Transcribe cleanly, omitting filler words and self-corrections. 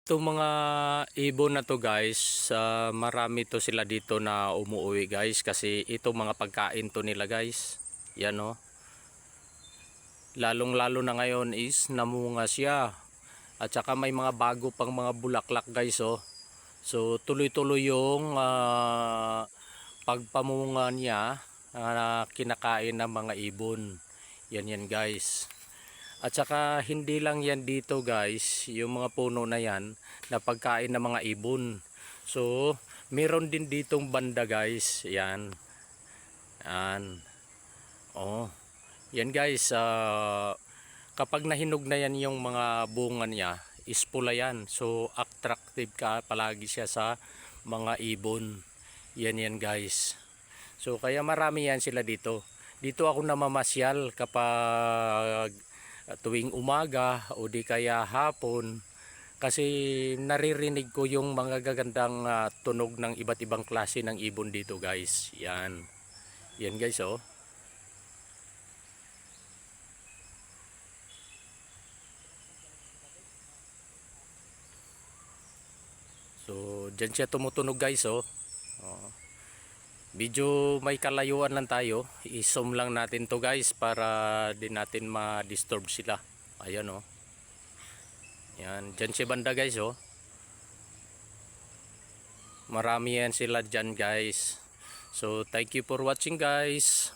Itong mga ibon na to guys, marami to sila dito na umuwi guys kasi ito mga pagkain to nila guys. Yan o. Lalong lalo na ngayon is namunga siya. At saka may mga bago pang mga bulaklak guys oh. So tuloy tuloy yung pagpamunga niya kinakain ng mga ibon. Yan guys. At saka hindi lang yan dito guys, yung mga puno na yan na pagkain ng mga ibon. So meron din ditong banda guys. Yan. Yan. Oh. Yan guys, kapag nahinog na yan yung mga bunga niya, is pula yan. So attractive ka palagi siya sa mga ibon. Yan guys. So kaya marami yan sila dito. Dito ako namamasyal kapag tuwing umaga o di kaya hapon kasi naririnig ko yung mga gagandang tunog ng iba't ibang klase ng ibon dito guys. Yan guys oh. So dyan siya tumutunog guys oh. Medyo may kalayuan lang tayo. I-zoom lang natin to guys para din natin ma-disturb sila. Ayan oh. Yan, dyan si banda guys oh. Marami yan sila dyan guys. So thank you for watching guys.